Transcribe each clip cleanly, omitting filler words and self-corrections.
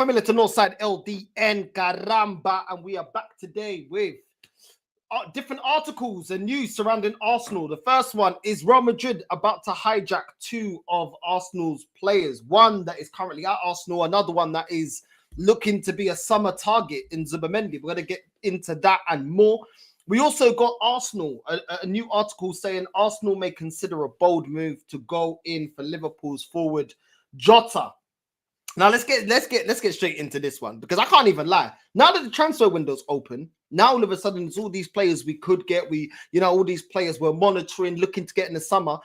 familia to Northside LDN Caramba, and we are back today with different articles and news surrounding Arsenal. The first one is Real Madrid about to hijack two of Arsenal's players. One that is currently at Arsenal, another one that is looking to be a summer target in Zubimendi. We're going to get into that and more. We also got Arsenal, a new article saying Arsenal may consider a bold move to go in for Liverpool's forward Jota. Now let's get straight into this one, because I can't even lie. Now that the transfer window's open, now all of a sudden it's all these players we could get. All these players we're monitoring, looking to get in the summer.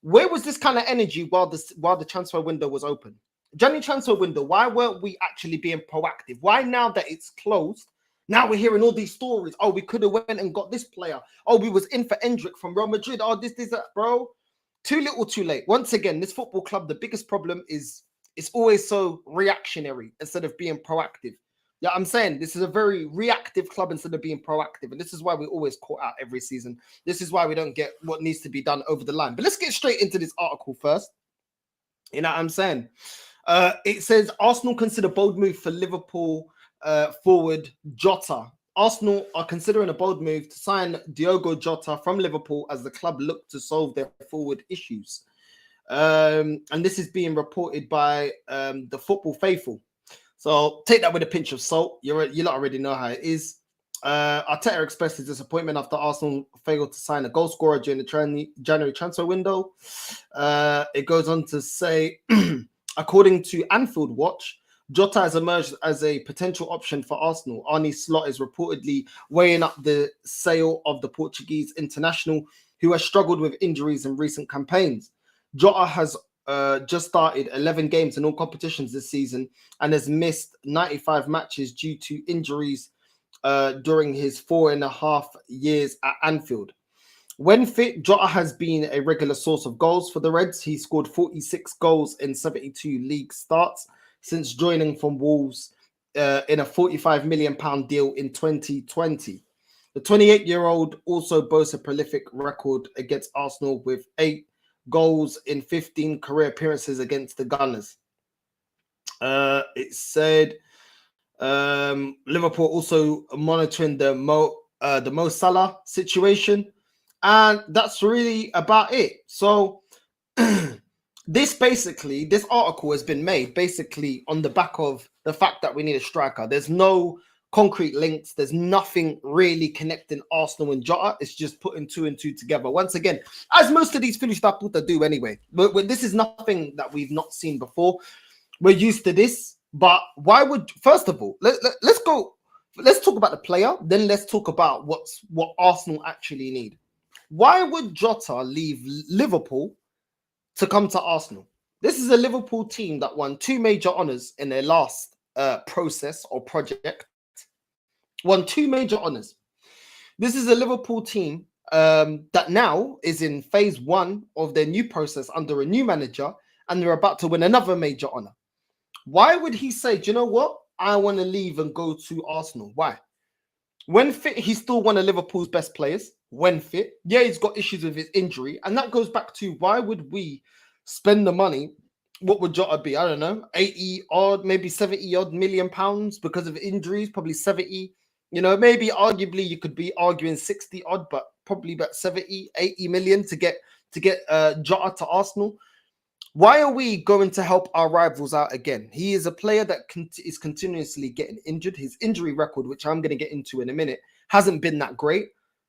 Where was this kind of energy while the transfer window was open? January transfer window, why weren't we actually being proactive? Why now that it's closed, now we're hearing all these stories? Oh, we could have went and got this player. Oh, we was in for Hendrick from Real Madrid. Oh, this, that, bro. Too little, too late. Once again, this football club, the biggest problem is it's always so reactionary instead of being proactive. Yeah, I'm saying this is a very reactive club instead of being proactive. And this is why we always caught out every season. This is why we don't get what needs to be done over the line. But let's get straight into this article first. You know what I'm saying? It says Arsenal consider bold move for Liverpool forward Jota. Arsenal are considering a bold move to sign Diogo Jota from Liverpool as the club look to solve their forward issues. And this is being reported by the Football Faithful. So take that with a pinch of salt. You lot already know how it is. Arteta expressed his disappointment after Arsenal failed to sign a goal scorer during the January transfer window. It goes on to say, according to Anfield Watch, Jota has emerged as a potential option for Arsenal. Arne Slot is reportedly weighing up the sale of the Portuguese international, who has struggled with injuries in recent campaigns. Jota has just started 11 games in all competitions this season and has missed 95 matches due to injuries during his 4.5 years at Anfield. When fit, Jota has been a regular source of goals for the Reds. He scored 46 goals in 72 league starts since joining from Wolves in a £45 million deal in 2020. The 28-year-old also boasts a prolific record against Arsenal with 8 goals in 15 career appearances against the Gunners. It said Liverpool also monitoring the Mo Salah situation, and that's really about it. So this article has been made basically on the back of the fact that we need a striker. There's no concrete links. There's nothing really connecting Arsenal and Jota. It's just putting 2 and 2 together. Once again, as most of these Finnish puta do anyway. But this is nothing that we've not seen before. We're used to this. But why would, first of all, let's talk about the player. Then let's talk about what Arsenal actually need. Why would Jota leave Liverpool to come to Arsenal? This is a Liverpool team that won 2 major honours in their last process or project. Won 2 major honours. This is a Liverpool team that now is in phase 1 of their new process under a new manager, and they're about to win another major honour. Why would he say, do you know what? I want to leave and go to Arsenal. Why? When fit, he's still one of Liverpool's best players. When fit, yeah, he's got issues with his injury. And that goes back to, why would we spend the money? What would Jota be? I don't know, 80 odd, maybe 70 odd million pounds because of injuries, probably 70. You know, maybe arguably you could be arguing 60 odd, but probably about 70, 80 million to get Jota to Arsenal. Why are we going to help our rivals out again? He is a player that is continuously getting injured. His injury record, which I'm going to get into in a minute, hasn't been that great.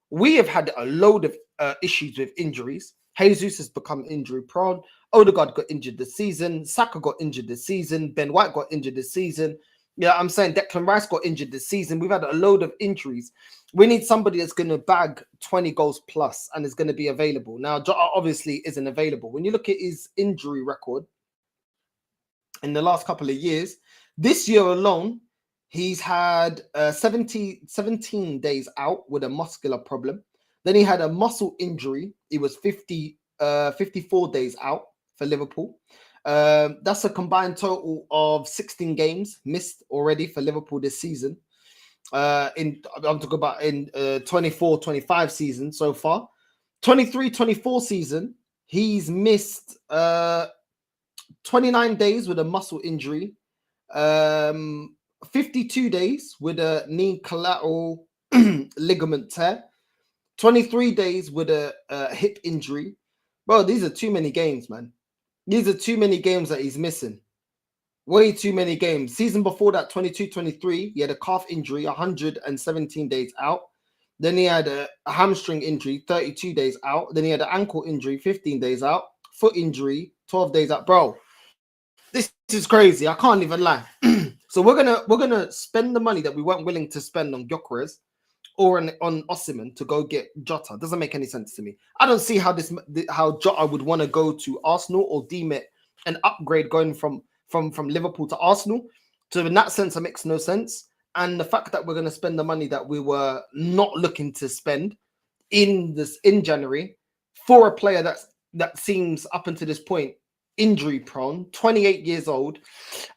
We have had a load of issues with injuries. Jesus has become injury prone. Odegaard got injured this season. Saka got injured this season. Ben White got injured this season. Yeah, I'm saying Declan Rice got injured this season. We've had a load of injuries. We need somebody that's going to bag 20 goals plus and is going to be available. Now, Jota obviously isn't available. When you look at his injury record in the last couple of years, this year alone, he's had 17 days out with a muscular problem. Then he had a muscle injury. He was 54 days out for Liverpool. That's a combined total of 16 games missed already for Liverpool this season. I'm talking about in 24-25 season so far. 23-24 season, he's missed 29 days with a muscle injury 52 days with a knee collateral ligament tear, 23 days with a hip injury. Bro, these are too many games, man. These are too many games that he's missing. Way too many games. Season before that, 22-23, he had a calf injury, 117 days out. Then he had a hamstring injury, 32 days out. Then he had an ankle injury, 15 days out. Foot injury, 12 days out. Bro, this is crazy. I can't even lie. So we're gonna spend the money that we weren't willing to spend on Gyökeres or on Osimhen to go get Jota. Doesn't make any sense to me. I don't see how Jota would want to go to Arsenal or deem it an upgrade going from Liverpool to Arsenal. So in that sense, it makes no sense. And the fact that we're going to spend the money that we were not looking to spend in January for a player that seems up until this point injury prone, 28 years old,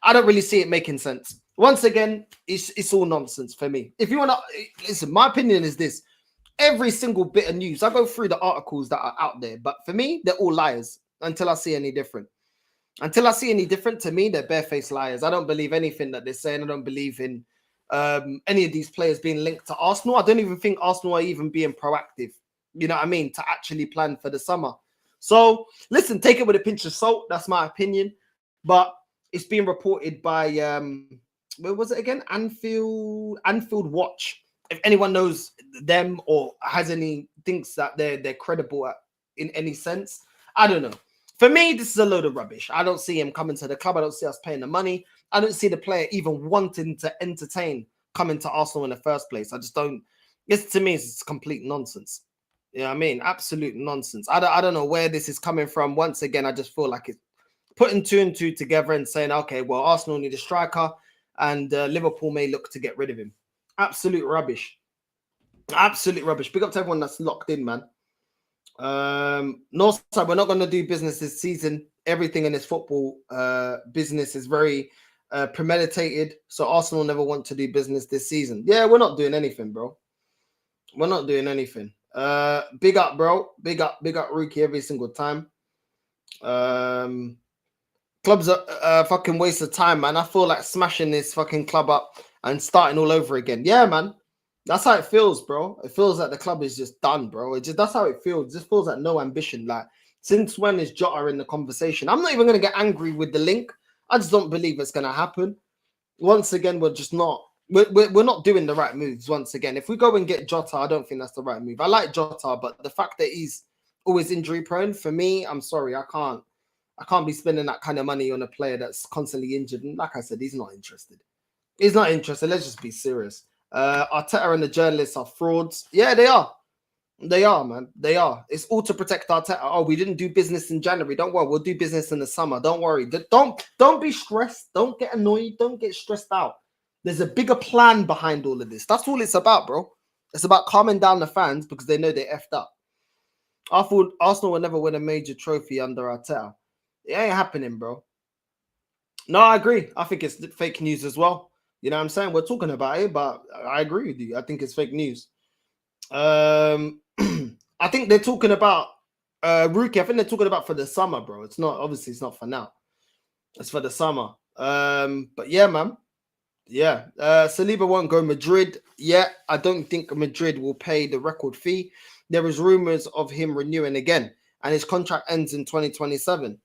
I don't really see it making sense. Once again, it's all nonsense for me. If you want to listen, my opinion is this: every single bit of news, I go through the articles that are out there, but for me, they're all liars until I see any different. Until I see any different, to me, they're barefaced liars. I don't believe anything that they're saying. I don't believe in any of these players being linked to Arsenal. I don't even think Arsenal are even being proactive, you know what I mean, to actually plan for the summer. So, listen, take it with a pinch of salt. That's my opinion. But it's being reported by, where was it again? Anfield Watch. If anyone knows them or has any thinks that they're credible in any sense, I don't know. For me, this is a load of rubbish. I don't see him coming to the club. I don't see us paying the money. I don't see the player even wanting to entertain coming to Arsenal in the first place. I just don't. This to me is complete nonsense. You know what I mean? Absolute nonsense. I don't know where this is coming from. Once again, I just feel like it's putting two and two together and saying, okay, well, Arsenal need a striker and Liverpool may look to get rid of him. Absolute rubbish. Absolute rubbish. Big up to everyone that's locked in, man. Northside, we're not going to do business this season. Everything in this football business is very premeditated. So Arsenal never want to do business this season. Yeah, we're not doing anything, bro. We're not doing anything. Big up, bro. Big up, Rookie every single time. Club's a fucking waste of time, man. I feel like smashing this fucking club up and starting all over again. Yeah, man. That's how it feels, bro. It feels like the club is just done, bro. That's how it feels. It just feels like no ambition. Like, since when is Jota in the conversation? I'm not even going to get angry with the link. I just don't believe it's going to happen. Once again, we're just not. We're not doing the right moves. Once again, if we go and get Jota, I don't think that's the right move. I like Jota, but the fact that he's always injury prone, for me, I'm sorry, I can't be spending that kind of money on a player that's constantly injured. And like I said, he's not interested. He's not interested. Let's just be serious. Arteta and the journalists are frauds. Yeah, they are. They are, man. They are. It's all to protect Arteta. Oh, we didn't do business in January. Don't worry. We'll do business in the summer. Don't worry. Don't be stressed. Don't get annoyed. Don't get stressed out. There's a bigger plan behind all of this. That's all it's about, bro. It's about calming down the fans because they know they're effed up. I thought Arsenal will never win a major trophy under Arteta. It ain't happening, bro. No, I agree. I think it's fake news as well. You know what I'm saying? We're talking about it, but I agree with you. I think it's fake news. I think they're talking about Rookie. I think they're talking about for the summer, bro. It's not, obviously, it's not for now. It's for the summer. But yeah, man. Yeah. Saliba won't go Madrid yet. I don't think Madrid will pay the record fee. There is rumors of him renewing again, and his contract ends in 2027.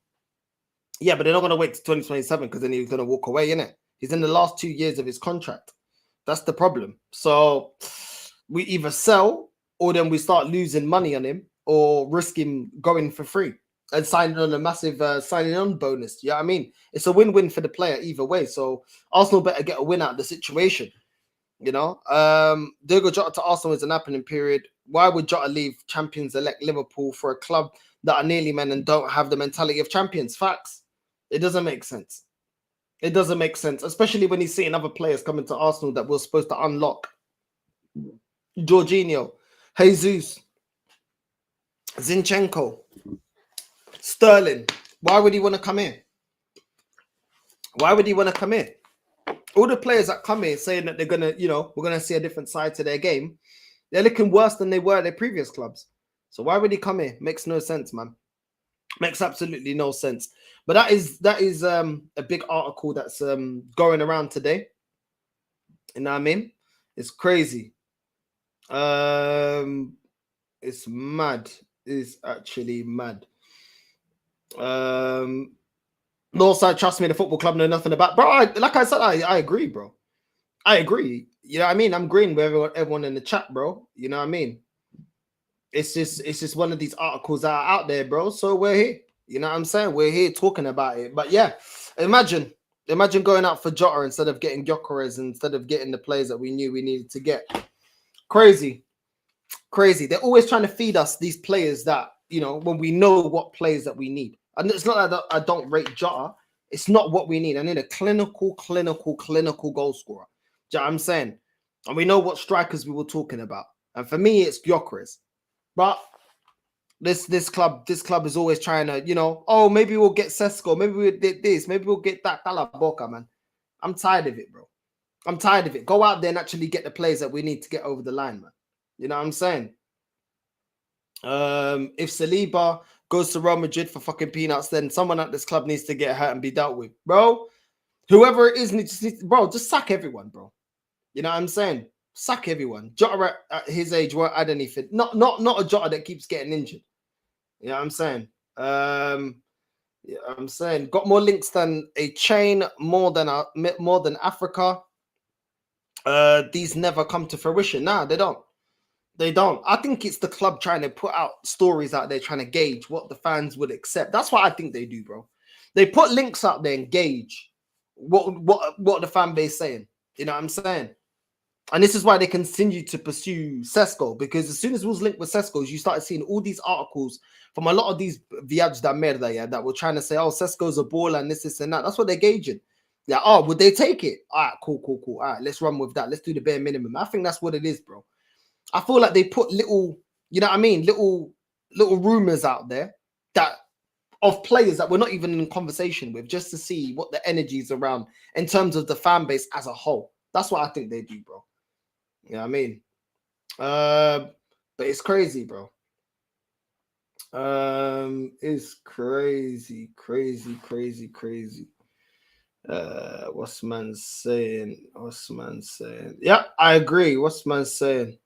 Yeah, but they're not going to wait to 2027 because then he's going to walk away, innit? He's in the last 2 years of his contract. That's the problem. So we either sell or then we start losing money on him or risk him going for free and signing on a massive signing on bonus. You know what I mean? It's a win-win for the player either way. So Arsenal better get a win out of the situation. You know, Diogo Jota to Arsenal is an happening period. Why would Jota leave champions-elect Liverpool for a club that are nearly men and don't have the mentality of champions? Facts. It doesn't make sense. It doesn't make sense, especially when he's seeing other players coming to Arsenal that we're supposed to unlock. Jorginho, Jesus, Zinchenko, Sterling. Why would he want to come here? Why would he want to come here? All the players that come here saying that they're going to, you know, we're going to see a different side to their game, they're looking worse than they were at their previous clubs. So why would he come here? Makes no sense, man. Makes absolutely no sense. But that is a big article that's going around today. You know what I mean? It's crazy. It's mad. It's actually mad. Northside, trust me, the football club know nothing about. Bro, like I said, I agree, bro. I agree. You know what I mean? I'm agreeing with everyone in the chat, bro. You know what I mean? It's just one of these articles that are out there, bro. So we're here. You know what I'm saying? We're here talking about it. But yeah, imagine going out for Jota instead of getting Gyökeres, instead of getting the players that we knew we needed to get. Crazy. They're always trying to feed us these players that, you know, when we know what players that we need. And it's not that I don't rate Jota. It's not what we need. I need a clinical goal scorer. Do you know what I'm saying? And we know what strikers we were talking about. And for me, it's Gyökeres. But this club is always trying to, you know, oh, maybe we'll get Sesko, maybe we'll get this, maybe we'll get that. Boca, man. I'm tired of it, bro. I'm tired of it. Go out there and actually get the players that we need to get over the line, man. You know what I'm saying? If Saliba goes to Real Madrid for fucking peanuts, then someone at this club needs to get hurt and be dealt with, bro. Whoever it is just sack everyone, bro. You know what I'm saying? Sack everyone. Jota at his age won't add anything. Not a Jota that keeps getting injured. You know what I'm saying? Yeah, I'm saying got more links than a chain, more than Africa. These never come to fruition. Nah, they don't. They don't. I think it's the club trying to put out stories out there, trying to gauge what the fans would accept. That's what I think they do, bro. They put links out there and gauge what the fan base is saying. You know what I'm saying? And this is why they continue to pursue Sesko, because as soon as it was linked with Sesko, you started seeing all these articles from a lot of these VIDS da merda, yeah, that were trying to say, oh, Sesko's a baller and this, and that. That's what they're gauging. Yeah, oh, would they take it? All right, cool. All right, let's run with that. Let's do the bare minimum. I think that's what it is, bro. I feel like they put little, you know what I mean, little rumors out there that of players that we're not even in conversation with, just to see what the energy is around in terms of the fan base as a whole. That's what I think they do, bro. You know what I mean? But it's crazy, bro. It's crazy. What's man saying? Yeah, I agree. What's man saying?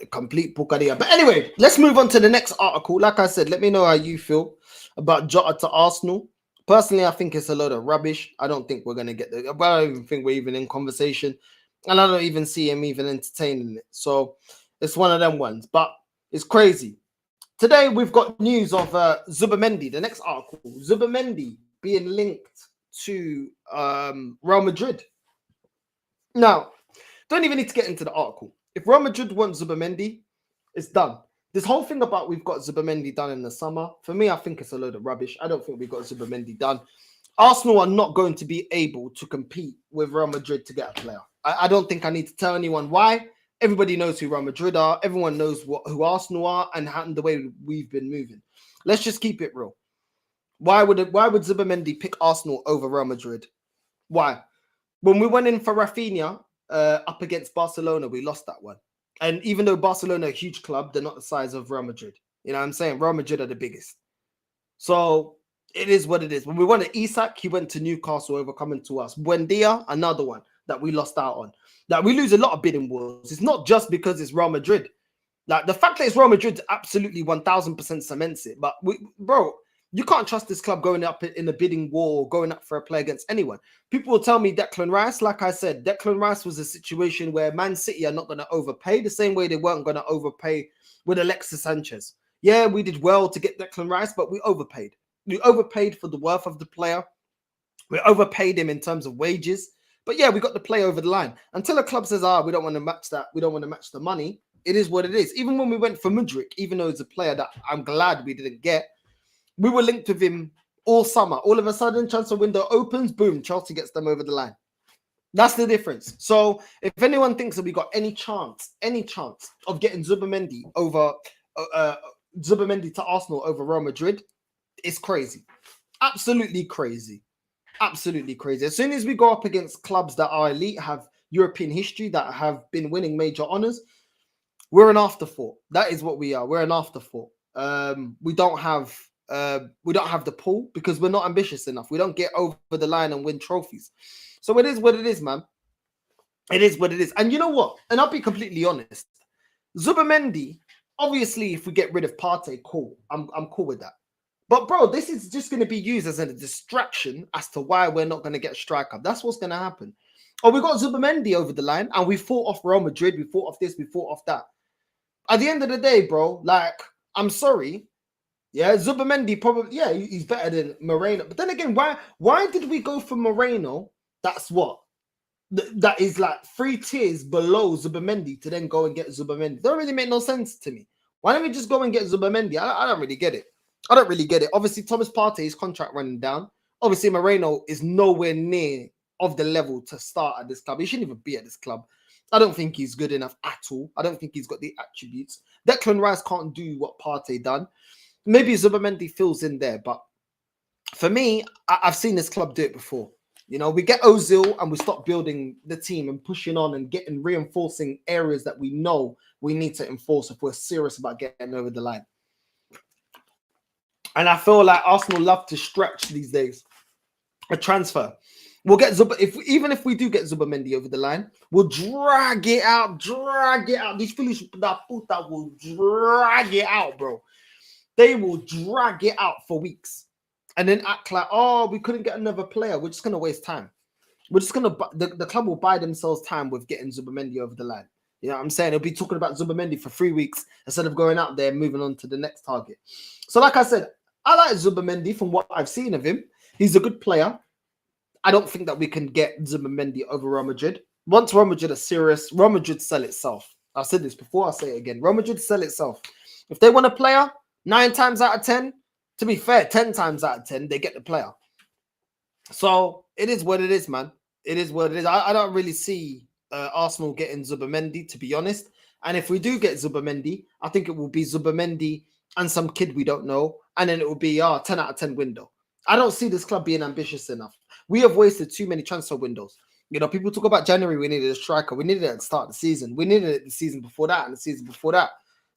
A complete pucaria. But anyway, let's move on to the next article. Like I said, let me know how you feel about Jota to Arsenal. Personally, I think it's a load of rubbish. I don't think we're going to get there. Well, I don't even think we're even in conversation. And I don't even see him even entertaining it. So it's one of them ones. But it's crazy. Today, we've got news of Zubimendi, the next article. Zubimendi being linked to Real Madrid. Now, don't even need to get into the article. If Real Madrid want Zubimendi, it's done. This whole thing about we've got Zubimendi done in the summer, for me, I think it's a load of rubbish. I don't think we've got Zubimendi done. Arsenal are not going to be able to compete with Real Madrid to get a player. I don't think I need to tell anyone why. Everybody knows who Real Madrid are. Everyone knows who Arsenal are and the way we've been moving. Let's just keep it real. Why would Zubimendi pick Arsenal over Real Madrid? Why? When we went in for Rafinha up against Barcelona, we lost that one. And even though Barcelona are a huge club, they're not the size of Real Madrid. You know what I'm saying? Real Madrid are the biggest. So it is what it is. When we won at Hijack, he went to Newcastle over coming to us. Buendia, another one that we lost out on. That we lose a lot of bidding wars. It's not just because it's Real Madrid. Like the fact that it's Real Madrid absolutely 1000% cements it. But bro, you can't trust this club going up in a bidding war or going up for a play against anyone. People will tell me Declan Rice. Like I said, Declan Rice was a situation where Man City are not going to overpay the same way they weren't going to overpay with Alexis Sanchez. Yeah, we did well to get Declan Rice, but we overpaid. We overpaid for the worth of the player. We overpaid him in terms of wages. But yeah, we got the play over the line. Until a club says, we don't want to match that. We don't want to match the money. It is what it is. Even when we went for Mudryk, even though it's a player that I'm glad we didn't get, we were linked with him all summer. All of a sudden, transfer window opens, boom, Chelsea gets them over the line. That's the difference. So if anyone thinks that we got any chance of getting Zubimendi over Zubimendi to Arsenal over Real Madrid, it's crazy. Absolutely crazy. Absolutely crazy. As soon as we go up against clubs that are elite, have European history, that have been winning major honors, we're an afterthought. That is what we are. We're an afterthought. We don't have we don't have the pull because we're not ambitious enough. We don't get over the line and win trophies. So it is what it is, man. It is what it is. And you know what? And I'll be completely honest. Zubimendi, obviously, if we get rid of Partey, cool. I'm cool with that. But bro, this is just going to be used as a distraction as to why we're not going to get a striker. That's what's going to happen. Oh, we got Zubimendi over the line, and we fought off Real Madrid. We fought off this. We fought off that. At the end of the day, bro, like, I'm sorry. Yeah, Zubimendi probably, yeah, he's better than Moreno. But then again, why did we go for Moreno? That's what? That is like 3 tiers below Zubimendi to then go and get Zubimendi. Don't really make no sense to me. Why don't we just go and get Zubimendi? I don't really get it. I don't really get it. Obviously, Thomas Partey's contract running down. Obviously, Moreno is nowhere near of the level to start at this club. He shouldn't even be at this club. I don't think he's good enough at all. I don't think he's got the attributes. Declan Rice can't do what Partey done. Maybe Zubimendi fills in there, but for me, I've seen this club do it before. You know, we get Ozil and we stop building the team and pushing on and getting reinforcing areas that we know we need to enforce if we're serious about getting over the line. And I feel like Arsenal love to stretch these days. A transfer. We'll get even if we do get Zubimendi over the line, we'll drag it out. These foolish that will drag it out, bro. They will drag it out for weeks. And then act like, oh, we couldn't get another player. We're just going to waste time. We're just going to, the club will buy themselves time with getting Zubimendi over the line. You know what I'm saying? They'll be talking about Zubimendi for 3 weeks instead of going out there and moving on to the next target. So like I said, I like Zubimendi from what I've seen of him. He's a good player. I don't think that we can get Zubimendi over Real Madrid. Once Real Madrid are serious, Real Madrid sell itself. I've said this before, I'll say it again. Real Madrid sell itself. If they want a player, 9 times out of 10, to be fair, 10 times out of 10, they get the player. So it is what it is, man. It is what it is. I don't really see Arsenal getting Zubimendi, to be honest. And if we do get Zubimendi, I think it will be Zubimendi and some kid we don't know. And then it will be 10 out of 10 window. I don't see this club being ambitious enough. We have wasted too many transfer windows. You know, people talk about January, we needed a striker. We needed it at the start of the season. We needed it the season before that and the season before that.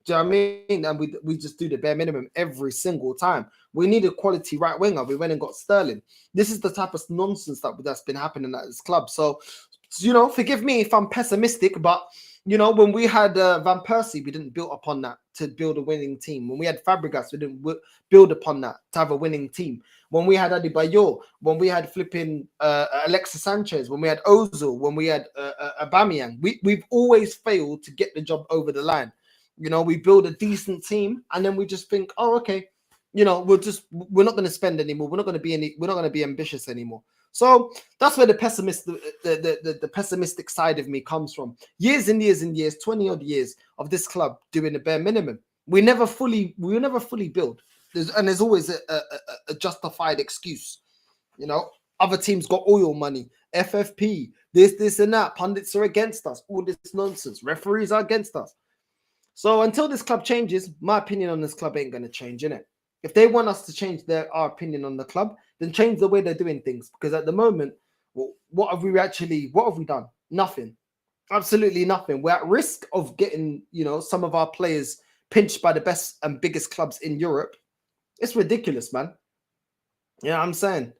Do you know what I mean? And we just do the bare minimum every single time. We need a quality right winger. We went and got Sterling. This is the type of nonsense that's been happening at this club. So, you know, forgive me if I'm pessimistic, but, you know, when we had Van Persie, we didn't build upon that to build a winning team. When we had Fabregas, we didn't build upon that to have a winning team. When we had Adebayor, when we had flipping Alexis Sanchez, when we had Ozil, when we had Aubameyang, we've always failed to get the job over the line. You know, we build a decent team and then we just think, oh, okay, you know, we're not going to spend anymore. We're not going to be ambitious anymore. So that's where the pessimistic side of me comes from. Years and years and years, 20 odd years of this club doing the bare minimum. We never fully build. There's always a justified excuse. You know, other teams got oil money, FFP, this and that. Pundits are against us. All this nonsense. Referees are against us. So until this club changes, my opinion on this club ain't going to change, innit? If they want us to change our opinion on the club, then change the way they're doing things. Because at the moment, what have we done? Nothing. Absolutely nothing. We're at risk of getting, you know, some of our players pinched by the best and biggest clubs in Europe. It's ridiculous, man. Yeah, I'm saying.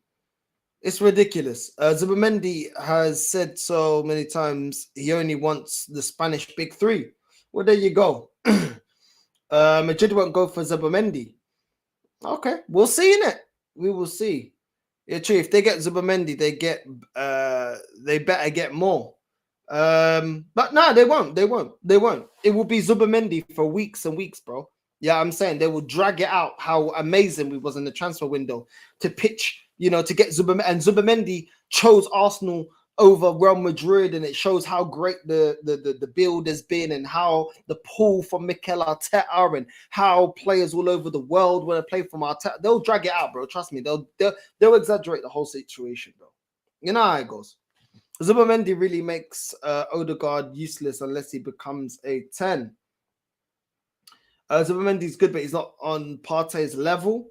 It's ridiculous. Zubimendi has said so many times he only wants the Spanish big three. Well, there you go. Madrid won't go for Zubimendi. Okay, we'll see in it. We will see. Yeah, true. If they get Zubimendi, they better get more. But no, they won't. They won't. It will be Zubimendi for weeks and weeks, bro. Yeah, I'm saying they will drag it out how amazing we was in the transfer window to pitch, you know, to get Zubimendi. And Zubimendi chose Arsenal over Real Madrid, and it shows how great the build has been and how the pull from Mikel Arteta and how players all over the world want to play from Arteta. They'll drag it out, bro. Trust me. They'll exaggerate the whole situation, bro. You know how it goes. Zubimendi really makes Odegaard useless unless he becomes a 10. Zubimendi's good, but he's not on Partey's level.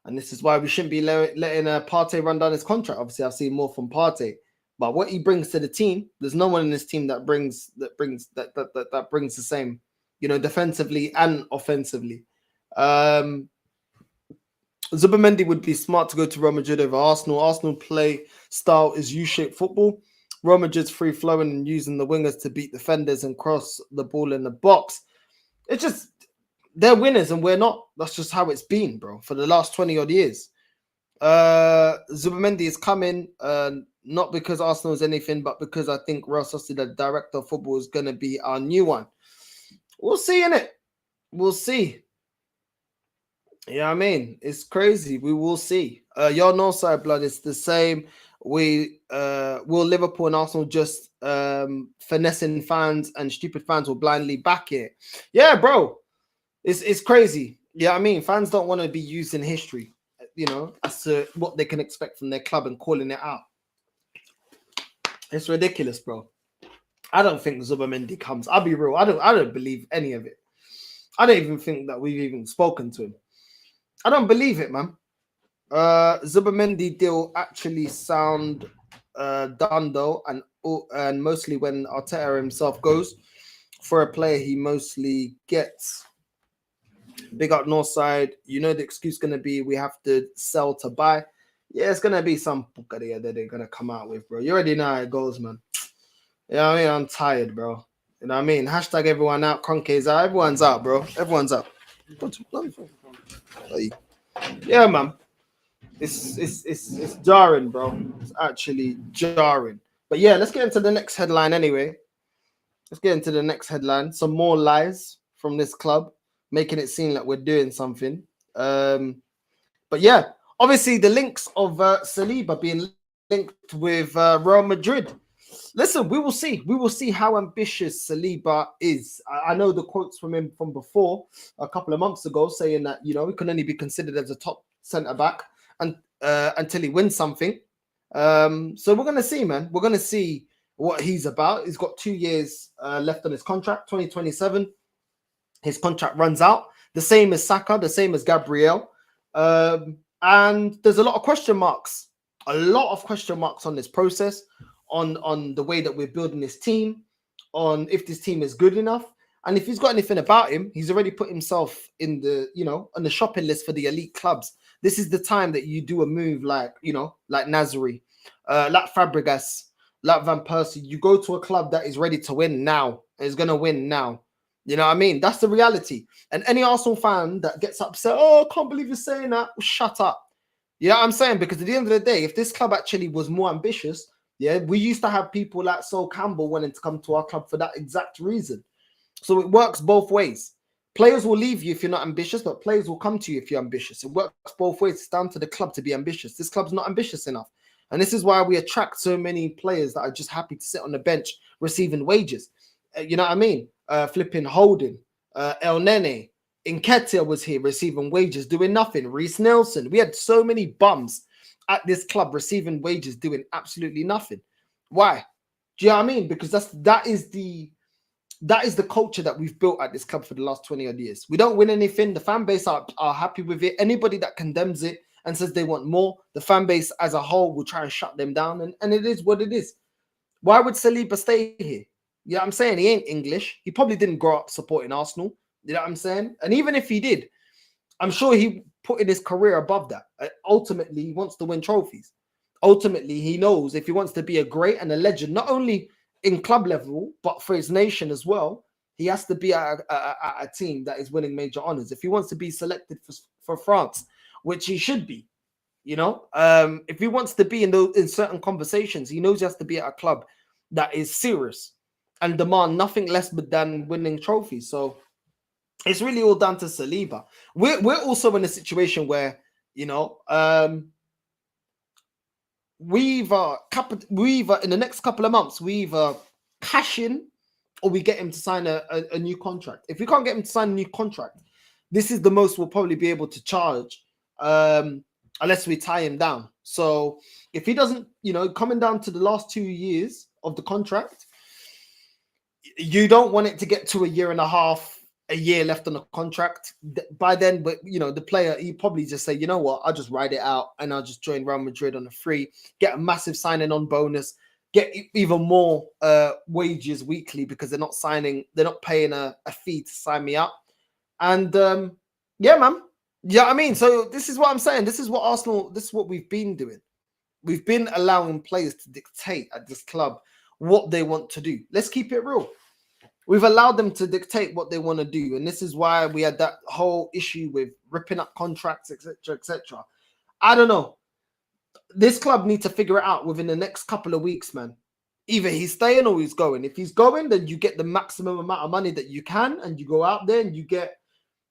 And this is why we shouldn't be letting Partey run down his contract. Obviously, I've seen more from Partey. But what he brings to the team, there's no one in this team that brings the same, you know, defensively and offensively. Zubimendi would be smart to go to Real Madrid over Arsenal. Arsenal play style is U-shaped football. Real Madrid's free flowing and using the wingers to beat defenders and cross the ball in the box. It's just they're winners and we're not. That's just how it's been, bro, for the last 20 odd years. Zubimendi is coming, not because Arsenal is anything, but because I think Real Sociedad director of football is going to be our new one. We'll see, innit? We'll see. Yeah, I mean, it's crazy. We will see. Your North Side blood is the same. Will Liverpool and Arsenal just finessing fans and stupid fans will blindly back it? Yeah, bro. It's crazy. Yeah, I mean, fans don't want to be using history, you know, as to what they can expect from their club and calling it out. It's ridiculous, bro. I don't think Zubimendi comes. I'll be real. I don't believe any of it. I don't even think that we've even spoken to him. I don't believe it, man. Zubimendi deal actually sound done though, and mostly when Arteta himself goes for a player, he mostly gets. Big up Northside. You know the excuse gonna be we have to sell to buy. Yeah, it's gonna be some pukaria that they're gonna come out with, bro. You already know how it goes, man. You know what I mean? I'm tired, bro. You know what I mean? Hashtag everyone out, Conke's out. Everyone's out, bro. Everyone's out. Yeah, man. It's jarring, bro. It's actually jarring. But yeah, let's get into the next headline anyway. Let's get into the next headline. Some more lies from this club, making it seem like we're doing something. But yeah, obviously the links of Saliba being linked with Real Madrid. Listen, we will see. We will see how ambitious Saliba is. I know the quotes from him from before, a couple of months ago, saying that, you know, he can only be considered as a top centre-back and until he wins something. So we're going to see, man. We're going to see what he's about. He's got 2 years left on his contract, 2027. His contract runs out. The same as Saka, the same as Gabriel. And there's a lot of question marks. A lot of question marks on this process, on the way that we're building this team, on if this team is good enough. And if he's got anything about him, he's already put himself in the, you know, on the shopping list for the elite clubs. This is the time that you do a move like, you know, like Nasri, like Fabregas, like Van Persie. You go to a club that is ready to win now, is going to win now. You know what I mean? That's the reality. And any Arsenal fan that gets upset, oh, I can't believe you're saying that, well, shut up. You know what I'm saying? Because at the end of the day, if this club actually was more ambitious, yeah, we used to have people like Sol Campbell wanting to come to our club for that exact reason. So it works both ways. Players will leave you if you're not ambitious, but players will come to you if you're ambitious. It works both ways. It's down to the club to be ambitious. This club's not ambitious enough. And this is why we attract so many players that are just happy to sit on the bench receiving wages. You know what I mean? Flipping Holding, El Nene, Nketiah was here receiving wages, doing nothing. Reece Nelson. We had so many bums at this club receiving wages, doing absolutely nothing. Why? Do you know what I mean? Because that is the culture that we've built at this club for the last 20 odd years. We don't win anything. The fan base are happy with it. Anybody that condemns it and says they want more, the fan base as a whole will try and shut them down. And it is what it is. Why would Saliba stay here? You know what I'm saying? He ain't English. He probably didn't grow up supporting Arsenal. You know what I'm saying? And even if he did, I'm sure he put in his career above that. Ultimately, he wants to win trophies. Ultimately, he knows if he wants to be a great and a legend, not only in club level, but for his nation as well, he has to be at a team that is winning major honors. If he wants to be selected for France, which he should be, you know, if he wants to be in certain conversations, he knows he has to be at a club that is serious and demand nothing less than winning trophies. So it's really all down to Saliba. We're also in a situation where, you know, we either in the next couple of months, we either cash in or we get him to sign a new contract. If we can't get him to sign a new contract, this is the most we'll probably be able to charge, unless we tie him down. So if he doesn't, you know, coming down to the last 2 years of the contract, you don't want it to get to a year and a half, a year left on the contract. By then, but you know, the player, he probably just say, you know what, I'll just ride it out and I'll just join Real Madrid on a free, get a massive signing on bonus, get even more wages weekly because they're not paying a fee to sign me up. And yeah, man, Yeah, I mean, so this is what I'm saying. This is what Arsenal, this is what we've been doing. We've been allowing players to dictate at this club what they want to do. Let's keep it real. We've allowed them to dictate what they want to do. And this is why we had that whole issue with ripping up contracts, etc., etc. I don't know. This club needs to figure it out within the next couple of weeks, man. Either he's staying or he's going. If he's going, then you get the maximum amount of money that you can, and you go out there and you get,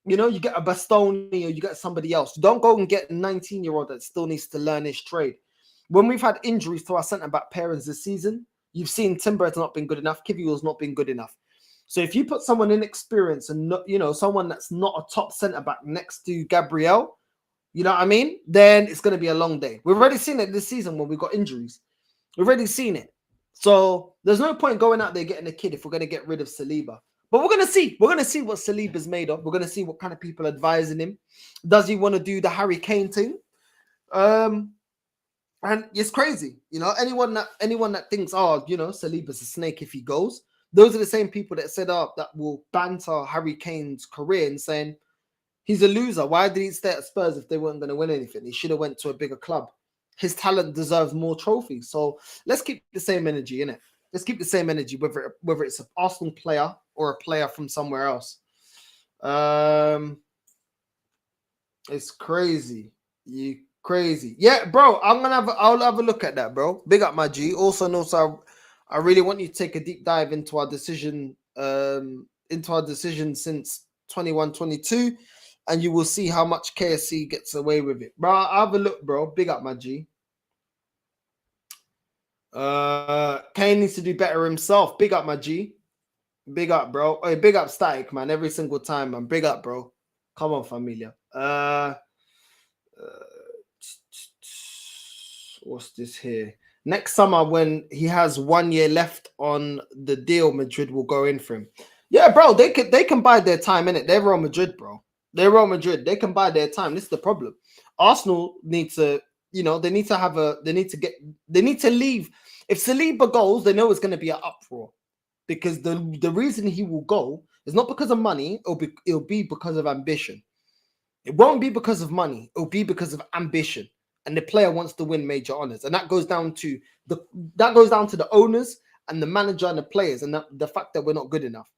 you know, you get a Bastoni or you get somebody else. Don't go and get a 19-year-old that still needs to learn his trade. When we've had injuries to our centre-back pairings this season, you've seen Timber has not been good enough. Kivior's not been good enough. So if you put someone inexperienced and not, you know, someone that's not a top centre-back next to Gabriel, you know what I mean? Then it's going to be a long day. We've already seen it this season when we got injuries. We've already seen it. So there's no point going out there getting a kid if we're going to get rid of Saliba. But we're going to see. We're going to see what Saliba's made of. We're going to see what kind of people advising him. Does he want to do the Harry Kane thing? And it's crazy. You know, anyone that thinks, oh, you know, Saliba's a snake if he goes, those are the same people that said, oh, that will banter Harry Kane's career and saying, he's a loser. Why did he stay at Spurs if they weren't going to win anything? He should have went to a bigger club. His talent deserves more trophies. So let's keep the same energy in it. Let's keep the same energy, whether it's an Arsenal player or a player from somewhere else. It's crazy. You crazy. Yeah, bro. I'll have a look at that, bro. Big up my G. Also, I really want you to take a deep dive into our decision, since 21-22. And you will see how much KSC gets away with it. Bro, I'll have a look, bro. Big up, my G. Kane needs to do better himself. Big up, my G. Big up, bro. Hey, big up Static, man. Every single time, man. Big up, bro. Come on, familia. What's this here? Next summer, when he has 1 year left on the deal, Madrid will go in for him. Yeah, bro. They can buy their time, innit? They're Real Madrid, bro. They're Real Madrid. They can buy their time. This is the problem. Arsenal need to, you know, they need to leave. If Saliba goes, they know it's going to be an uproar, because the reason he will go is not because of money. It'll be because of ambition. It won't be because of money. It'll be because of ambition. And the player wants to win major honors. And that goes down to the owners and the manager and the players, and the fact that we're not good enough.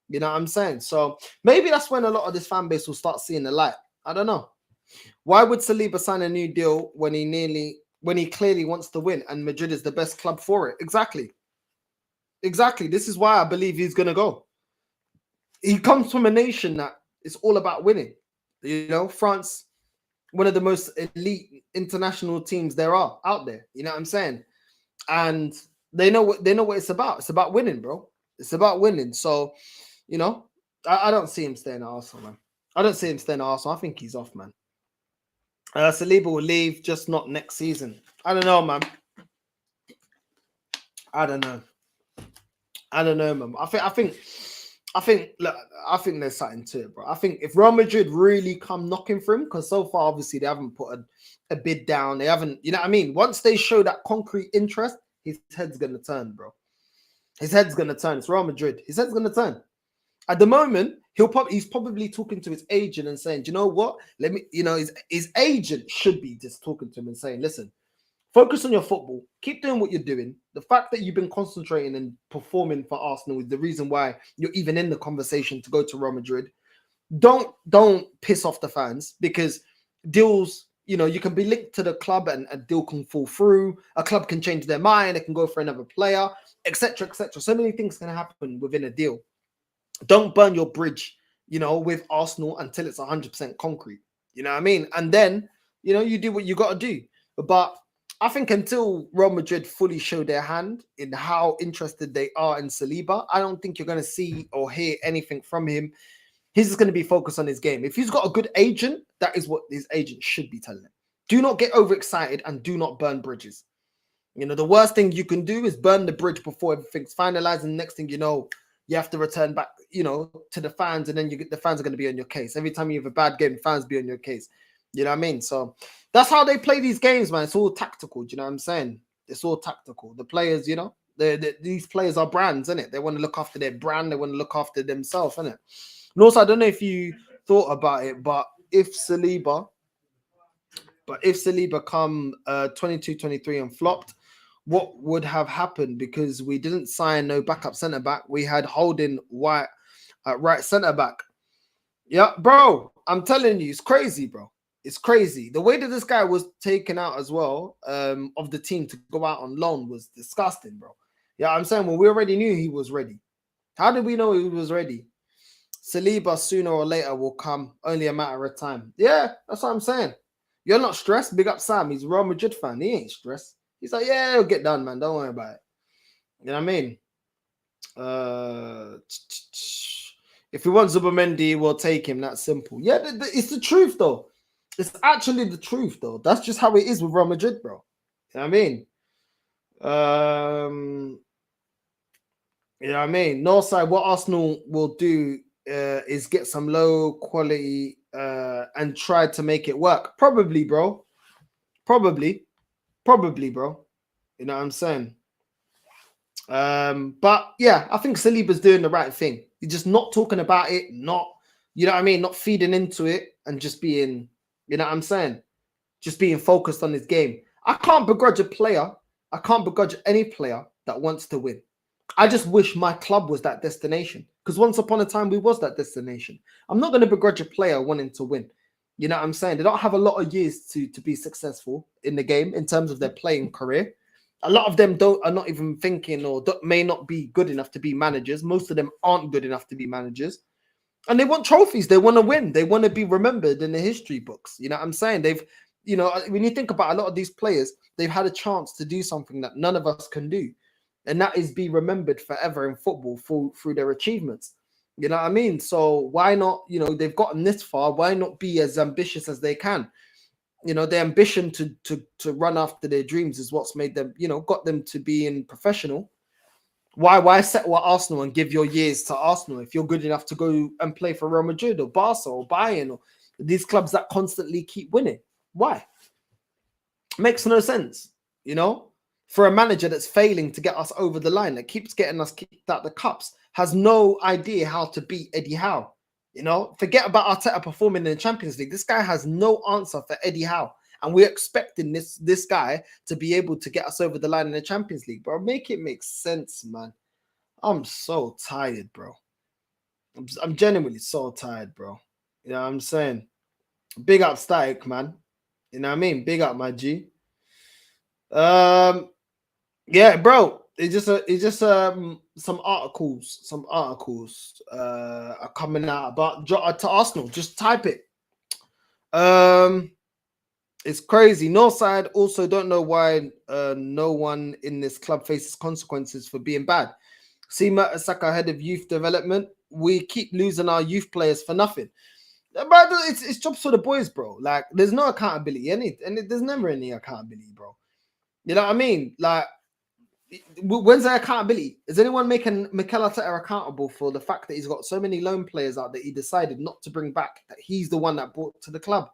You know what I'm saying? So maybe that's when a lot of this fan base will start seeing the light. I don't know. Why would Saliba sign a new deal when he clearly wants to win and Madrid is the best club for it? Exactly. This is why I believe he's going to go. He comes from a nation that is all about winning. You know, France, one of the most elite international teams there are out there. You know what I'm saying? And they know what it's about. It's about winning, bro. It's about winning. So, you know, I don't see him staying at Arsenal, man. I don't see him staying at Arsenal. I think he's off, man. Saliba will leave, just not next season. I don't know, man. I don't know, man. I think there's something to it, bro. I think if Real Madrid really come knocking for him, because so far, obviously, they haven't put a bid down. They haven't, you know what I mean? Once they show that concrete interest, his head's going to turn, bro. His head's going to turn. It's Real Madrid. His head's going to turn. At the moment, he's probably talking to his agent and saying, do you know what? Let me, you know, his agent should be just talking to him and saying, listen, focus on your football. Keep doing what you're doing. The fact that you've been concentrating and performing for Arsenal is the reason why you're even in the conversation to go to Real Madrid. Don't piss off the fans, because deals, you know, you can be linked to the club and a deal can fall through. A club can change their mind. They can go for another player, etc., etc. So many things can happen within a deal. Don't burn your bridge, you know, with Arsenal until it's 100% concrete. You know what I mean? And then, you know, you do what you got to do. But I think until Real Madrid fully show their hand in how interested they are in Saliba, I don't think you're going to see or hear anything from him. He's just going to be focused on his game. If he's got a good agent, that is what his agent should be telling him. Do not get overexcited and do not burn bridges. You know, the worst thing you can do is burn the bridge before everything's finalized. And the next thing you know, you have to return back, you know, to the fans, and then the fans are going to be on your case. Every time you have a bad game, fans be on your case. You know what I mean? So that's how they play these games, man. It's all tactical. Do you know what I'm saying? It's all tactical. The players, you know, these players are brands, isn't it? They want to look after their brand. They want to look after themselves, isn't it? And also, I don't know if you thought about it, but if Saliba come 22-23 and flopped, what would have happened? Because we didn't sign no backup centre back. We had Holding White at right centre back. Yeah, bro, I'm telling you, it's crazy, bro. It's crazy. The way that this guy was taken out as well of the team to go out on loan was disgusting, bro. Yeah, I'm saying, well, we already knew he was ready. How did we know he was ready? Saliba sooner or later will come, only a matter of time. Yeah, that's what I'm saying. You're not stressed. Big up Sam. He's a Real Madrid fan. He ain't stressed. He's like, yeah, it'll get done, man. Don't worry about it. You know what I mean? If we want Zubimendi, we'll take him. That's simple. Yeah, it's the truth, though. It's actually the truth, though. That's just how it is with Real Madrid, bro. You know what I mean? You know what I mean? Northside, what Arsenal will do is get some low quality and try to make it work. Probably, bro. Probably, bro. You know what I'm saying? But yeah, I think Saliba's doing the right thing. He's just not talking about it, not, you know what I mean, not feeding into it and just being, you know what I'm saying, just being focused on his game. I can't begrudge a player. I can't begrudge any player that wants to win. I just wish my club was that destination, because once upon a time we was that destination. I'm not going to begrudge a player wanting to win. You know what I'm saying? They don't have a lot of years to be successful in the game in terms of their playing career. A lot of them are not even thinking or may not be good enough to be managers. Most of them aren't good enough to be managers. And they want trophies. They want to win. They want to be remembered in the history books. You know what I'm saying? They've, you know, when you think about a lot of these players, they've had a chance to do something that none of us can do. And that is be remembered forever in football through their achievements. You know what I mean? So why not, you know, they've gotten this far. Why not be as ambitious as they can? You know, their ambition to run after their dreams is what's made them, you know, got them to being professional. Why settle at Arsenal and give your years to Arsenal if you're good enough to go and play for Real Madrid or Barca or Bayern or these clubs that constantly keep winning? Why? Makes no sense, you know? For a manager that's failing to get us over the line, that keeps getting us kicked out the cups, has no idea how to beat Eddie Howe. You know, forget about Arteta performing in the Champions League. This guy has no answer for Eddie Howe. And we're expecting this guy to be able to get us over the line in the Champions League, bro. Make it make sense, man. I'm so tired, bro. I'm genuinely so tired, bro. You know what I'm saying? Big up Static, man. You know what I mean? Big up, my G. Yeah, bro. It's just some articles are coming out about Jota to Arsenal. Just type it. It's crazy. Northside also don't know why no one in this club faces consequences for being bad. See Mertesacker head of youth development. We keep losing our youth players for nothing. But it's jobs for the boys, bro. Like, there's no accountability, and there's never any accountability, bro. You know what I mean? Like, when's there accountability? Is anyone making Mikel Arteta accountable for the fact that he's got so many loan players out that he decided not to bring back, that he's the one that brought to the club?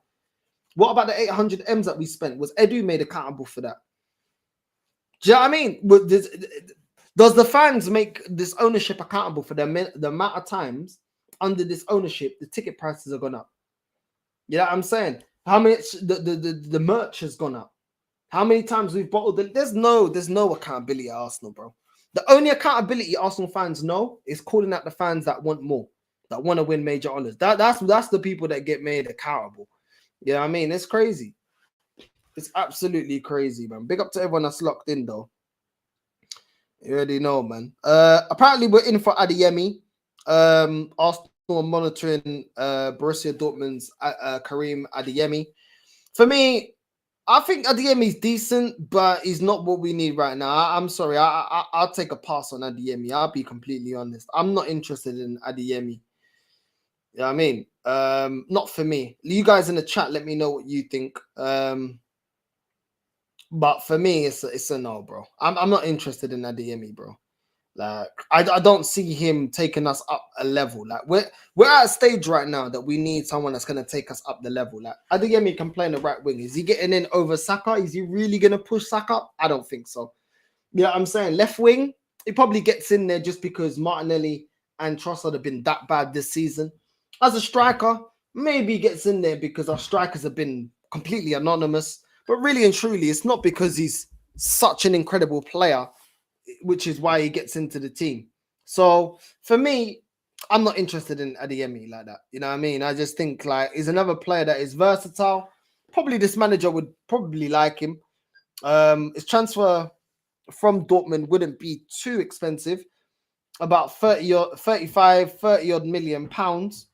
What about the 800 M's that we spent? Was Edu made accountable for that? Do you know what I mean? Does the fans make this ownership accountable for the amount of times under this ownership the ticket prices have gone up? You know what I'm saying? How much the merch has gone up? How many times we've bottled it? There's no accountability at Arsenal, bro. The only accountability Arsenal fans know is calling out the fans that want more, that want to win major honors. That's the people that get made accountable. You know what I mean? It's crazy. It's absolutely crazy, man. Big up to everyone that's locked in, though. You already know, man. Apparently, we're in for Adeyemi. Arsenal monitoring Borussia Dortmund's Karim Adeyemi. For me, I think Adeyemi's decent, but he's not what we need right now. I'm sorry. I'll take a pass on Adeyemi. I'll be completely honest. I'm not interested in Adeyemi. You know what I mean? Not for me. You guys in the chat, let me know what you think. But for me, it's a no, bro. I'm not interested in Adeyemi, bro. Like, I don't see him taking us up a level. Like, we're at a stage right now that we need someone that's gonna take us up the level. Like, Adeyemi can play in the right wing. Is he getting in over Saka? Is he really gonna push Saka up? I don't think so. You know what I'm saying? Left wing, he probably gets in there just because Martinelli and Trossard have been that bad this season. As a striker, Maybe he gets in there because our strikers have been completely anonymous. But really and truly, it's not because he's such an incredible player, which is why he gets into the team. So for me, I'm not interested in Adeyemi like that. You know what I mean? I just think like he's another player that is versatile. Probably this manager would probably like him. His transfer from Dortmund wouldn't be too expensive, about 30 or 35, 30 odd million pounds.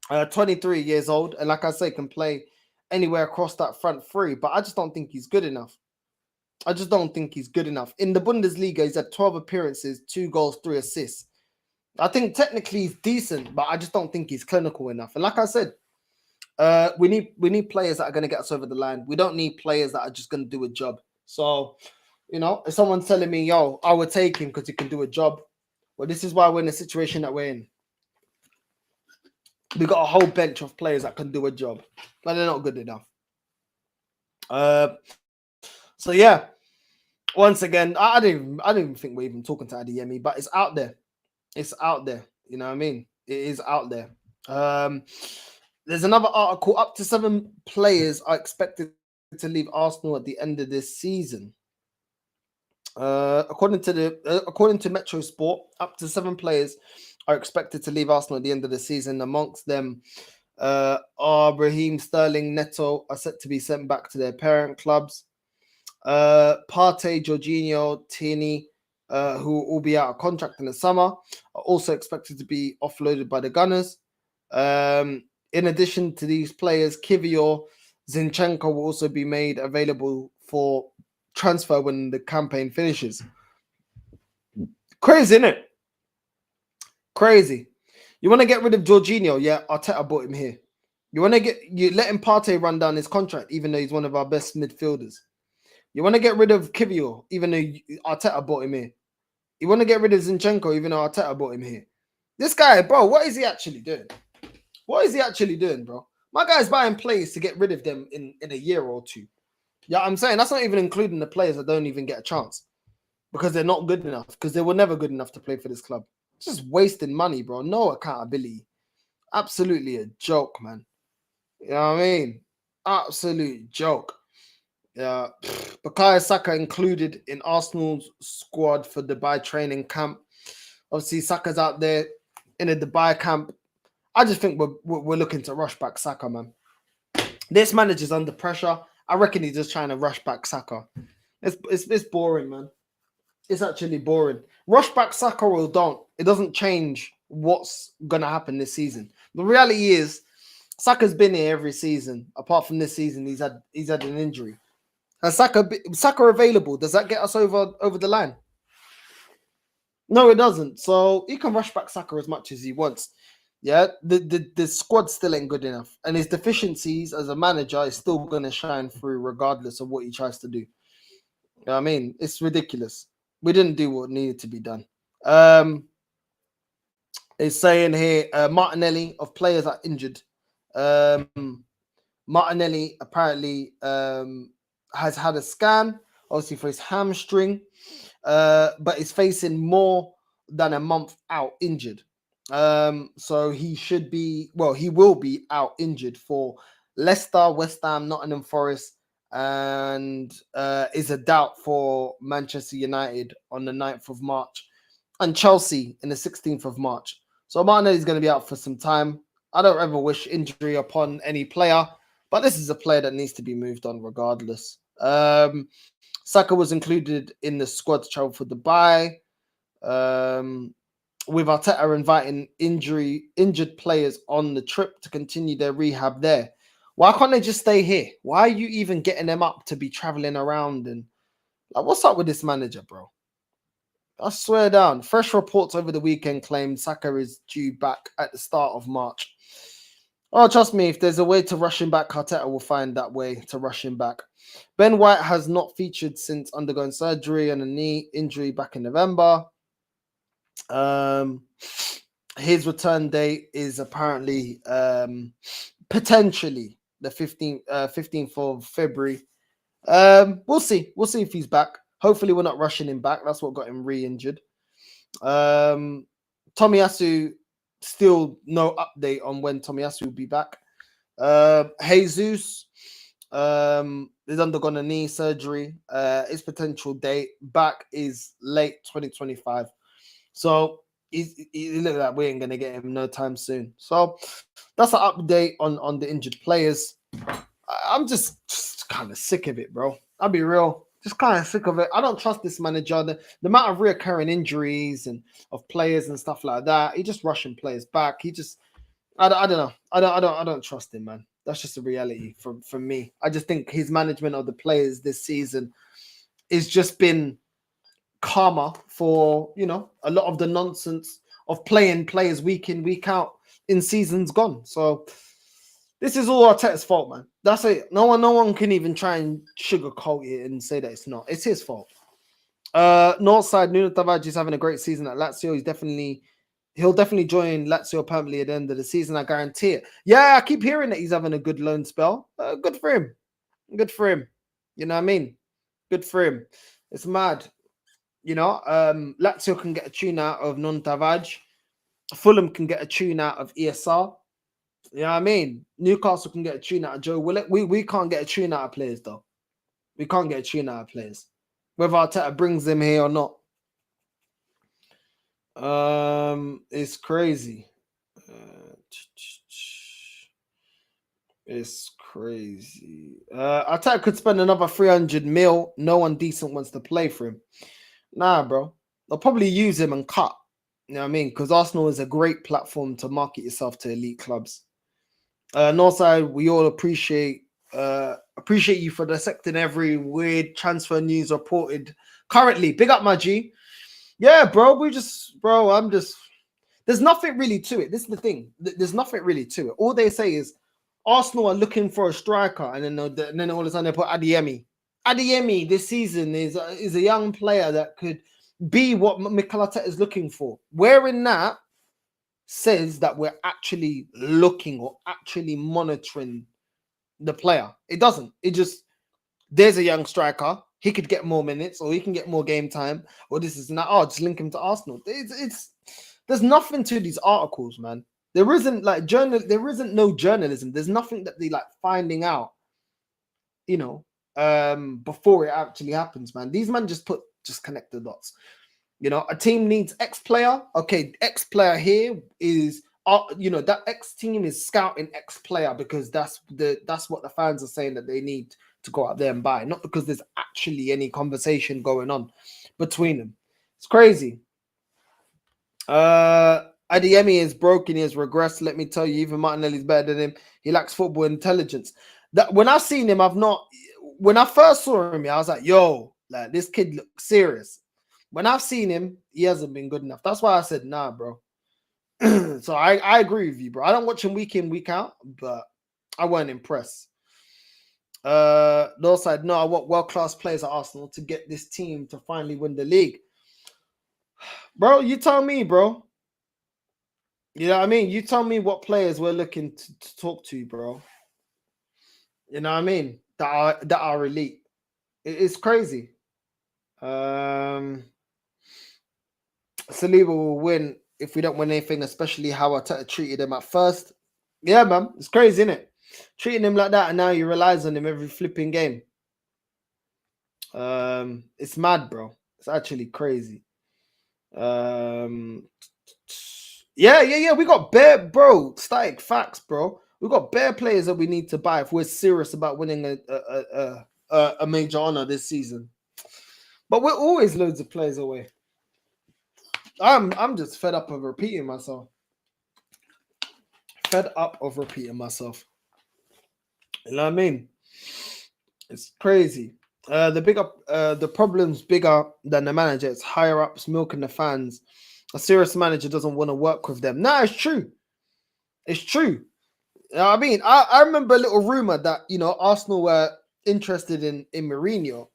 23 years old, and like I say, can play anywhere across that front three. But I just don't think he's good enough. I just don't think he's good enough. In the Bundesliga, he's had 12 appearances, 2 goals, 3 assists. I think technically he's decent, but I just don't think he's clinical enough. And like I said, we need players that are going to get us over the line. We don't need players that are just going to do a job. So, you know, if someone's telling me, yo, I would take him because he can do a job, well, this is why we're in the situation that we're in. We got a whole bench of players that can do a job, but they're not good enough. So yeah, once again, I don't even think we're even talking to Adeyemi, but it's out there. It's out there. You know what I mean? It is out there. There's another article. Up to 7 players are expected to leave Arsenal at the end of this season. According to Metro Sport, up to 7 players are expected to leave Arsenal at the end of the season. Amongst them are Raheem Sterling, Neto are set to be sent back to their parent clubs. Partey, Jorginho, Tierney, who will all be out of contract in the summer, are also expected to be offloaded by the Gunners. In addition to these players, Kivior, Zinchenko will also be made available for transfer when the campaign finishes. Crazy, isn't it? Crazy. You want to get rid of Jorginho? Yeah, Arteta bought him here. You letting Partey run down his contract, even though he's one of our best midfielders. You want to get rid of Kivior, even though Arteta bought him here. You want to get rid of Zinchenko, even though Arteta bought him here. This guy, bro, what is he actually doing? What is he actually doing, bro? My guy's buying players to get rid of them in a year or two. Yeah, I'm saying that's not even including the players that don't even get a chance because they're not good enough, because they were never good enough to play for this club. It's just wasting money, bro. No accountability. Absolutely a joke, man. You know what I mean? Absolute joke. Yeah, Bukayo Saka included in Arsenal's squad for Dubai training camp. Obviously, Saka's out there in a Dubai camp. I just think we're looking to rush back Saka, man. This manager's under pressure. I reckon he's just trying to rush back Saka. It's boring, man. It's actually boring. Rush back Saka or don't. It doesn't change what's gonna happen this season. The reality is, Saka's been here every season. Apart from this season, he's had an injury. And Saka available. Does that get us over the line? No, it doesn't. So he can rush back Saka as much as he wants. Yeah, the squad still ain't good enough, and his deficiencies as a manager is still going to shine through regardless of what he tries to do. You know what I mean, it's ridiculous. We didn't do what needed to be done. It's saying here Martinelli, of players are injured. Martinelli apparently has had a scan, obviously for his hamstring, but is facing more than a month out injured. So he will be out injured for Leicester, West Ham, Nottingham Forest, and is a doubt for Manchester United on the 9th of March and Chelsea in the 16th of March. So Martinelli is going to be out for some time. I don't ever wish injury upon any player, but this is a player that needs to be moved on regardless. Saka was included in the squad to travel for Dubai. With Arteta inviting injured players on the trip to continue their rehab there. Why can't they just stay here? Why are you even getting them up to be traveling around? And like, what's up with this manager, bro? I swear down. Fresh reports over the weekend claimed Saka is due back at the start of March. Oh, trust me, if there's a way to rush him back, Arteta will find that way to rush him back. Ben White has not featured since undergoing surgery and a knee injury back in November. His return date is apparently potentially the 15th of February. We'll see if he's back. Hopefully we're not rushing him back. That's what got him re-injured. Tomiyasu Still no update on when Tomiyasu will be back. Jesus is undergone a knee surgery. His potential date back is late 2025. So he look like we ain't gonna get him no time soon. So that's an update on the injured players. I'm just kind of sick of it, bro. I'll be real. Just kind of sick of it. I don't trust this manager. The amount of reoccurring injuries and of players and stuff like that. He just rushing players back. He just I don't know. I don't trust him, man. That's just a reality for me. I just think his management of the players this season has just been calmer for, you know, a lot of the nonsense of playing players week in, week out in seasons gone. So this is all Arteta's fault, man. That's it. No one can even try and sugarcoat it and say that it's not. It's his fault. Northside, Nuno Tavares is having a great season at Lazio. He'll definitely join Lazio permanently at the end of the season. I guarantee it. Yeah, I keep hearing that he's having a good loan spell. Good for him. Good for him. You know what I mean? Good for him. It's mad. You know, Lazio can get a tune out of Nuno Tavares. Fulham can get a tune out of ESR. You know what I mean? Newcastle can get a tune out of Joe Willett. We can't get a tune out of players, though. We can't get a tune out of players. Whether Arteta brings them here or not. It's crazy. It's crazy. Arteta could spend another 300 mil. No one decent wants to play for him. Nah, bro. They'll probably use him and cut. You know what I mean? Because Arsenal is a great platform to market yourself to elite clubs. Northside, we all appreciate you for dissecting every weird transfer news reported currently. Big up, my G. Yeah, bro. There's nothing really to it. This is the thing. There's nothing really to it. All they say is Arsenal are looking for a striker, and then all of a sudden they put Adeyemi. Adeyemi this season is a young player that could be what Mikel Arteta is looking for. Where in that says that we're actually looking or actually monitoring the player. It doesn't. It just, there's a young striker. He could get more minutes or he can get more game time or this is not. Oh, just link him to Arsenal. There's nothing to these articles, man. There isn't there isn't no journalism. There's nothing that they like finding out, you know, before it actually happens, man. These men just connect the dots. You know, a team needs X player. Okay, X player here is, you know, that X team is scouting X player because that's what the fans are saying that they need to go out there and buy, not because there's actually any conversation going on between them. It's crazy. Adeyemi is broken. He has regressed. Let me tell you, even Martinelli's better than him. He lacks football intelligence. That when I've seen him, when I first saw him, I was like, yo, like this kid looks serious. When I've seen him, he hasn't been good enough. That's why I said, nah, bro. So I agree with you, bro. I don't watch him week in, week out, but I weren't impressed. Northside, no, I want world-class players at Arsenal to get this team to finally win the league. Bro, you tell me, bro. You know what I mean? You tell me what players we're looking to talk to, bro. You know what I mean? That are elite. It's crazy. Saliba will win if we don't win anything, especially how Arteta treated him at first. Yeah, man. It's crazy, isn't it? Treating him like that, and now he relies on him every flipping game. It's mad, bro. It's actually crazy. Yeah. We got bare, bro. Static facts, bro. We got bare players that we need to buy if we're serious about winning a major honor this season. But we're always loads of players away. I'm just fed up of repeating myself. You know what I mean? It's crazy. The problem's bigger than the manager. It's higher ups milking the fans. A serious manager doesn't want to work with them. No, it's true. It's true. You know what I mean? I remember a little rumor that, you know, Arsenal were interested in Mourinho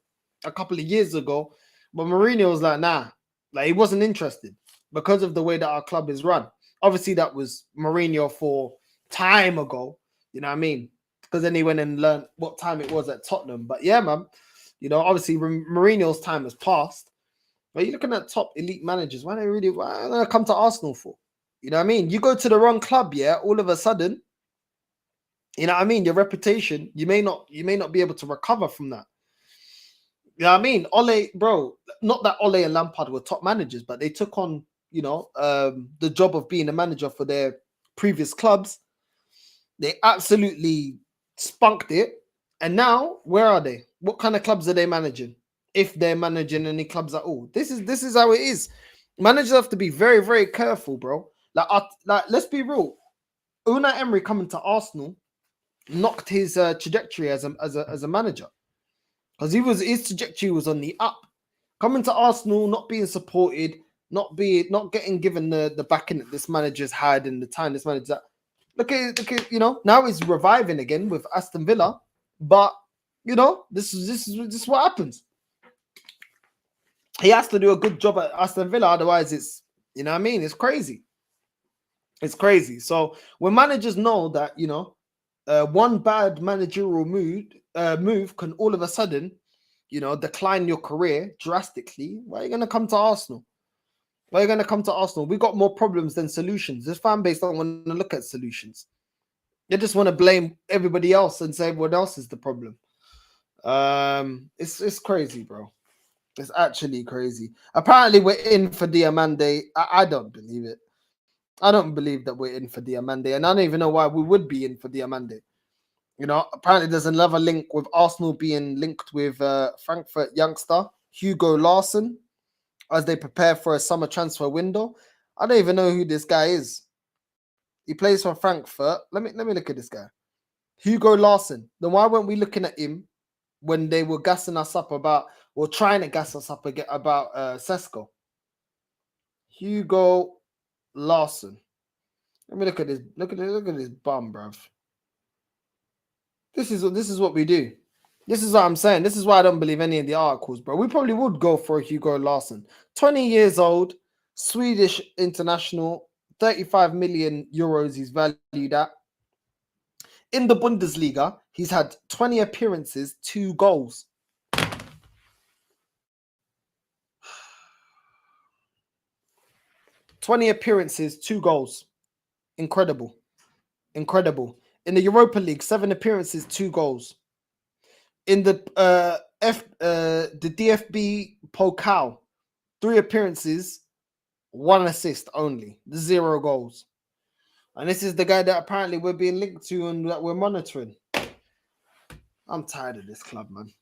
a couple of years ago, but Mourinho was like, nah, like he wasn't interested because of the way that our club is run. Obviously, that was Mourinho for time ago. You know what I mean? Because then he went and learned what time it was at Tottenham. But yeah, man, you know, obviously Mourinho's time has passed. But you're looking at top elite managers. Why don't they come to Arsenal for? You know what I mean? You go to the wrong club, yeah, all of a sudden, you know what I mean? Your reputation, you may not be able to recover from that. You know what I mean? Ole, bro, not that Ole and Lampard were top managers, but they took on, the job of being a manager for their previous clubs. They absolutely spunked it. And now, where are they? What kind of clubs are they managing? If they're managing any clubs at all. This is how it is. Managers have to be very, very careful, bro. Like let's be real. Unai Emery coming to Arsenal knocked his trajectory as a manager, because his trajectory was on the up. Coming to Arsenal, not being supported, not getting given the backing that this manager's had in the time this manager's at. Look at now he's reviving again with Aston Villa, but this is what happens. He has to do a good job at Aston Villa, otherwise it's it's crazy. It's crazy. So when managers know that one bad managerial move can all of a sudden decline your career drastically, why are you going to come to Arsenal? Why are you going to come to Arsenal? We got more problems than solutions. This fan base don't want to look at solutions. They just want to blame everybody else and say everyone else is the problem. It's crazy, bro. It's actually crazy. Apparently, we're in for Diamande. I don't believe it. I don't believe that we're in for Diamande, and I don't even know why we would be in for Diamande. Apparently there's another link with Arsenal being linked with Frankfurt youngster Hugo Larsson as they prepare for a summer transfer window. I don't even know who this guy is. He plays for Frankfurt. Let me look at this guy. Hugo Larsson. Then why weren't we looking at him when they were gassing us up trying to gas us up about Sesko? Hugo Larsson. Let me look at this. Look at this bum, bruv. This is what we do. This is what I'm saying. This is why I don't believe any of the articles, bro. We probably would go for a Hugo Larsson. 20 years old, Swedish international, 35 million euros he's valued at. In the Bundesliga, he's had 20 appearances, 2 goals. "20 appearances, 2 goals. Incredible. Incredible. In the Europa League, 7 appearances, 2 goals. In the DFB Pokal, 3 appearances, 1 assist only, 0 goals. And this is the guy that apparently we're being linked to and that we're monitoring. I'm tired of this club, man.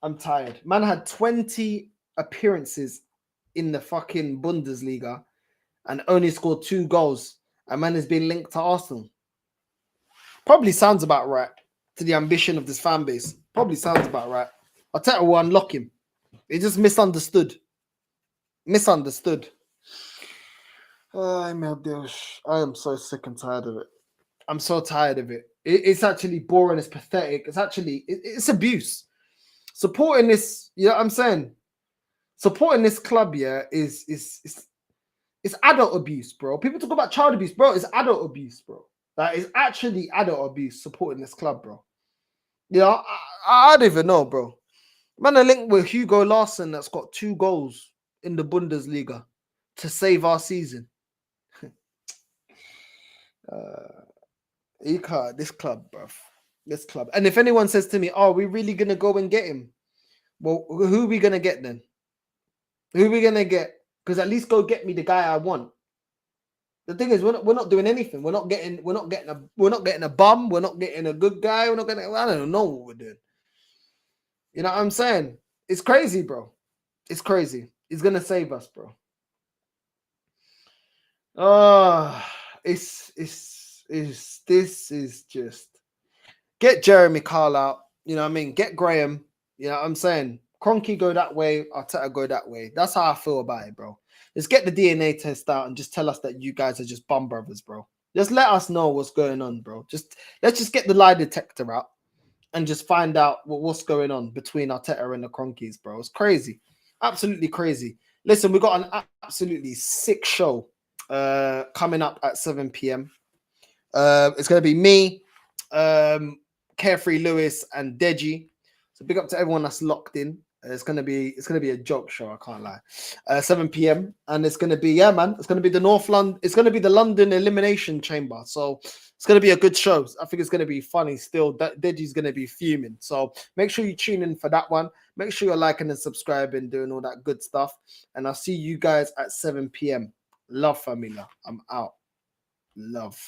I'm tired. Man had 20 appearances in the fucking Bundesliga and only scored 2 goals. And man has been linked to Arsenal. Probably sounds about right to the ambition of this fan base. Probably sounds about right. Arteta will unlock him. He just misunderstood. Oh, my gosh. I am so sick and tired of it. I'm so tired of it. It's actually boring. It's pathetic. It's abuse. Supporting this, you know what I'm saying? Supporting this club, yeah, is adult abuse, bro. People talk about child abuse, bro. It's adult abuse, bro. That is actually adult abuse supporting this club, bro. I don't even know, bro. Man, I linked with Hugo Larsson that's got 2 goals in the Bundesliga to save our season. You can't. This club, bro. This club. And if anyone says to me, "Oh, we're really gonna go and get him," well, who are we gonna get then? Who are we gonna get? Because at least go get me the guy I want. The thing is, we're not doing anything. We're not getting a bum. We're not getting a good guy. I don't know what we're doing. You know what I'm saying? It's crazy, bro. It's crazy. He's gonna save us, bro. This is just get Jeremy Carl out. You know what I mean? Get Graham. You know what I'm saying? Kroenke go that way. Arteta go that way. That's how I feel about it, bro. Let's get the DNA test out and just tell us that you guys are just bum brothers, bro. Just let us know what's going on, bro. Let's just get the lie detector out and just find out what's going on between Arteta and the Kroenkes, bro. It's crazy. Absolutely crazy. Listen, we got an absolutely sick show coming up at 7 p.m. It's going to be me, Carefree Lewis, and Deji. So big up to everyone that's locked in. It's gonna be a joke show. I can't lie. 7 p.m. and it's gonna be man. It's gonna be the North London. It's gonna be the London Elimination Chamber. So it's gonna be a good show. I think it's gonna be funny. Still, that Deji's gonna be fuming. So make sure you tune in for that one. Make sure you're liking and subscribing, doing all that good stuff. And I'll see you guys at 7 p.m. Love, familia. I'm out. Love.